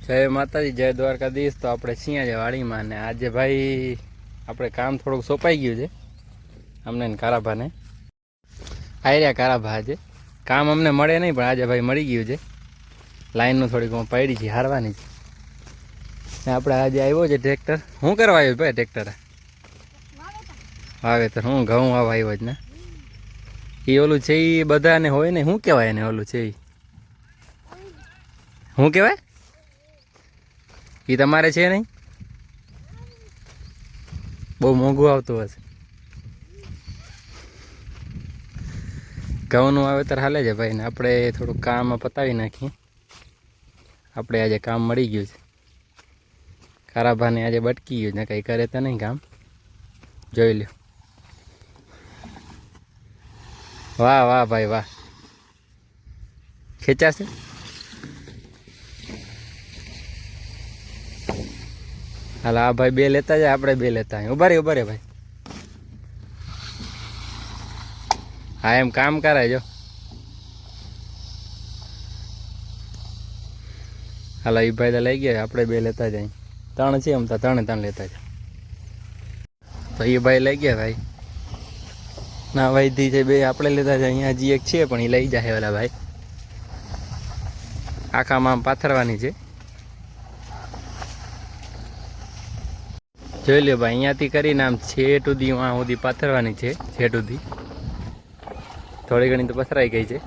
જય માતાજી, જય દ્વારકાધીશ। તો આપણે છીએ આજે વાડીમાં ને આજે ભાઈ આપણે કામ થોડુંક સોંપાઈ ગયું છે અમને ને કારાભાને। આયર્યા કારાભા આજે કામ અમને મળે નહીં પણ આજે ભાઈ મળી ગયું છે। લાઈનનું થોડીક પડી છે હારવાની છે ને આપણે આજે આવ્યો છે ટ્રેક્ટર। શું કરવા આવ્યું ભાઈ ટ્રેક્ટર? વાવેતર। હું ઘઉં વાવ આવ્યો જ ને? એ ઓલું છે એ બધાને હોય ને, શું કહેવાય એને? ઓલું છે એ શું કહેવાય? એ તમારે છે નહીં? બહુ મોંઘું આવતું હશે। ઘઉંનું વાવેતર હાલે છે ભાઈ ને આપણે થોડુંક કામ પતાવી નાખીએ। આપણે આજે કામ મળી ગયું છે। કારાભાને આજે બટકી ગયું ને કંઈ કરે તો નહીં કામ, જોઈ લ્યો। વાહ વાહ ભાઈ વાહ, ખેંચાશે? હાલ આ ભાઈ બે લેતા જાય, આપણે બે લેતા આવીએ। ઉભા રે ભાઈ। હા એમ કામ કરાય જો। હાલ એ ભાઈ તો લઈ ગયા, આપણે બે લેતા જાય। ત્રણ છે આમ તો ત્રણ લેતા જાય। તો એ ભાઈ લઈ ગયા ભાઈ ના ભાઈ છે બે આપણે લેતા જાય। અહીંયા હજી એક છે પણ એ લઈ જાય ઓલા ભાઈ। આખામાં આમ પાથરવાની છે, જોઈ લ્યો ભાઈ। અહીંયાથી કરીને આમ છેટ સુધી વાં સુધી પાથરવાની છે, છેટ સુધી। થોડી ઘણી તો પથરાઈ ગઈ છે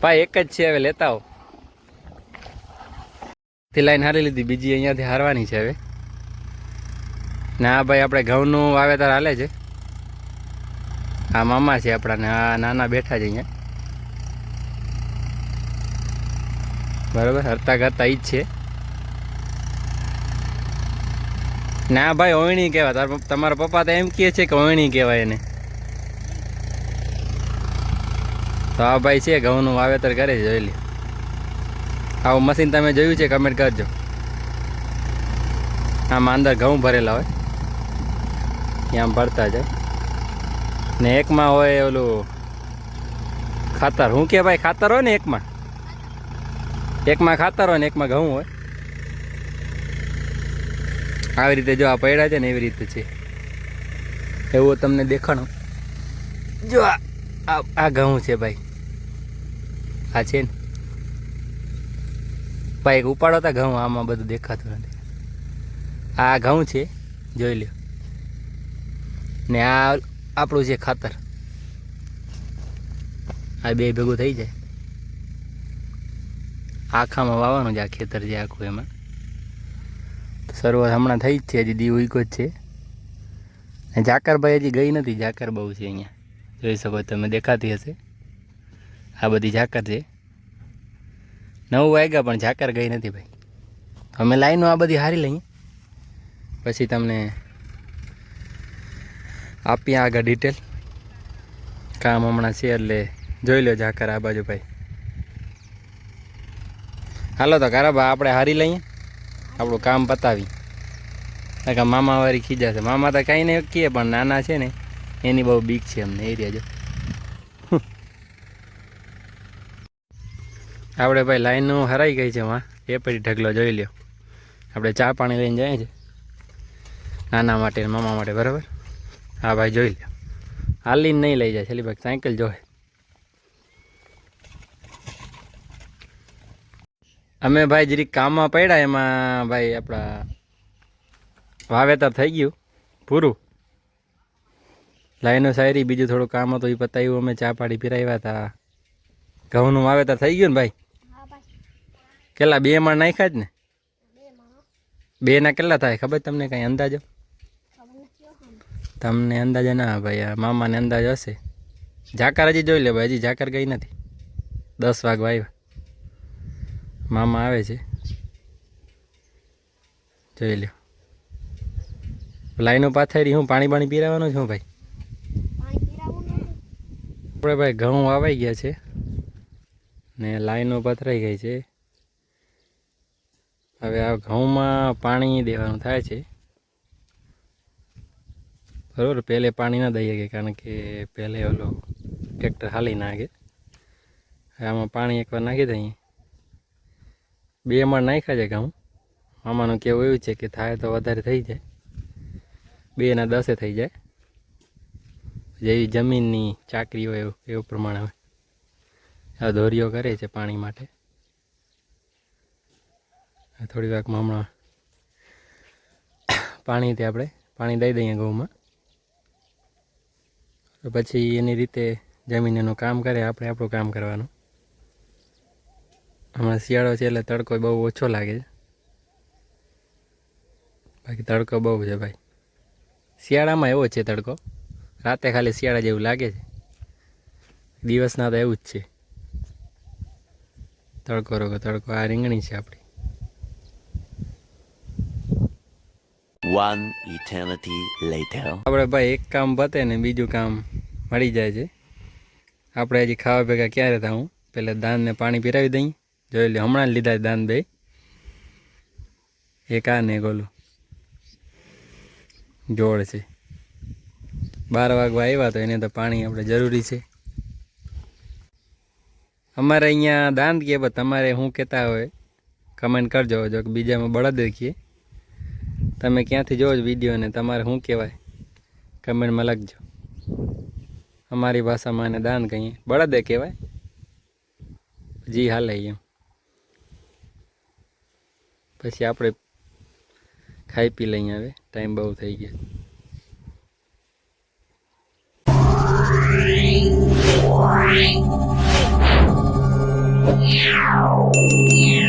ભાઈ। એક જ છે, હવે લેતા આવો। તે લાઈન હારી લીધી, બીજી અહીંયાથી હારવાની છે હવે। ના ભાઈ આપણે ઘઉંનું વાવેતર હાલે છે। આ મામા છે આપણા ને આ નાના બેઠા છે અહીંયા, બરાબર। હરતા કરતા ઈ જ છે। ના ભાઈ ઓયણી કહેવાય, તમારા પપ્પા તો એમ કહે છે કે ઓયણી કહેવાય એને। તો આ ભાઈ છે ઘઉંનું વાવેતર કરે છે, જોઈ લે। આવું મશીન તમે જોયું છે? કમેન્ટ કરજો। આમાં અંદર ઘઉં ભરેલા હોય, ત્યાં ભરતા જાય ને એકમાં હોય ઓલું ખાતર। શું કે ભાઈ ખાતર હોય ને એકમાં ખાતર હોય ને એકમાં ઘઉં હોય। આવી રીતે જો આ પૈડા છે ને એવી રીતે છે, એવું તમને દેખાણું। જો આ ઘઉં છે ભાઈ, આ છે ને ભાઈ। ઉપાડો તા ઘઉં, આમાં બધું દેખાતું નથી। આ ઘઉં છે, જોઈ લ્યો ને આ આપણું છે ખાતર। આ બે ભેગું થઈ જાય, આખામાં વાવવાનું છે। આ ખેતર છે આખું, એમાં શરૂઆત હમણાં થઈ જ છે, હજી દી ઉઈકો જ છે। ને ઝાકર ભાઈ હજી ગઈ નથી, ઝાકર બહુ છે અહીંયા, જોઈ શકો તમે, દેખાતી હશે। આ બધી ઝાકર છે। 9 વાગ્યા પણ ઝાકર ગઈ નથી ભાઈ। અમે લાઈનો આ બધી હારી લઈએ, પછી તમને આપીએ આગળ ડિટેલ। કામ હમણાં છે એટલે જોઈ લો ઝાકર આ બાજુ ભાઈ। હાલો તો કારાભા આપણે હારી લઈએ, આપણું કામ પતાવી। કારણ કે મામા વાળી ખીજાશે। મામા તો કાંઈ નહીં કહે પણ નાના છે ને એની બહુ બીક છે અમને, એ રહ્યા જો। આપણે ભાઈ લાઈનનું હરાઈ ગઈ છે વાં, એ પછી ઢગલો જોઈ લ્યો। આપણે ચા પાણી લઈને જાય છે નાના માટે મામા માટે, બરાબર। હા ભાઈ જોઈ લ્યો, હાલીને નહીં લઈ જાય છેલ્લી ભાઈ, સાયકલ જોવે। અમે ભાઈ જરીક કામમાં પડ્યા, એમાં ભાઈ આપણા વાવેતર થઈ ગયું પૂરું। લાઈનો શાયરી બીજું થોડું કામ હતું એ પતાવ્યું, અમે ચા પાણી પીરાવ્યા હતા। ઘઉંનું વાવેતર થઈ ગયું ને ભાઈ? કેટલા 2 મણ નાખ્યા જ ને? 2 ના કેટલા થાય ખબર તમને? કાંઈ અંદાજો તમને? અંદાજો ના ભાઈ, આ મામાને અંદાજો હશે। ઝાકર હજી જોઈ લે ભાઈ, હજી ઝાકર ગઈ નથી। 10 વાગવા આવ્યા, મામા આવે છે, જોઈ લ્યો। લાઈનો પાથરી, હું પાણી પીરાવાનું છું ભાઈ? આપણે ભાઈ ઘઉં વાવાઈ ગયા છે ને લાઈનો પથરાઈ ગઈ છે। હવે આ ઘઉંમાં પાણી દેવાનું થાય છે, બરાબર। પહેલે પાણી ના દઈએ કારણ કે પહેલે ઓલો ટ્રેક્ટર હાલી નાખે, આમાં પાણી એકવાર નાખી દઈએ. 2 મણ નાખ્યા છે ઘઉં. આમાંનું કેવું એવું છે કે થાય તો વધારે થઈ જાય, 2 ના 10 થઈ જાય, જેવી જમીનની ચાકરી હોય એવું પ્રમાણે હોય. આ ધોરીઓ કરે છે પાણી માટે. થોડી વારમાં હમણાં પાણીથી આપણે પાણી દઈ દઈએ ઘઉંમાં, પછી એની રીતે જમીન એનું કામ કરે, આપણે આપણું કામ કરવાનું. હમણાં શિયાળો છે એટલે તડકો બહુ ઓછો લાગે છે, બાકી તડકો બહુ છે ભાઈ. શિયાળામાં એવો છે તડકો, રાતે ખાલી શિયાળા જેવું લાગે છે, દિવસના તો એવું જ છે. તડકો રોગો તડકો. આ રીંગણી છે આપણી. One eternity later. આપણે ભાઈ એક કામ પતે ને બીજું કામ મળી જાય છે. આપણે હજી ખાવા ભેગા ક્યાં રહેતા? હું પહેલાં દાનને પાણી પીરાવી દઈ. જોઈ લે, હમણાં જ લીધા દાન બે, એક આ ને ગોલું જોડ છે. 12 વાગવા આવ્યા તો એને તો પાણી આપણે જરૂરી છે. અમારે અહીંયા દાંત કહે, પણ તમારે શું કહેતા હોય કમેન્ટ કરજો. જો કે બીજામાં બળદ કહીએ, તમે ક્યાંથી જોવો વિડીયો ને તમારે શું કહેવાય કમેન્ટમાં લખજો. અમારી ભાષામાં એને દાંત કહીએ, બળદે કહેવાય, જી હાલે એમ. પછી આપણે ખાઈ પી લઈએ. હવે ટાઈમ બહુ થઈ ગયો. Yeah.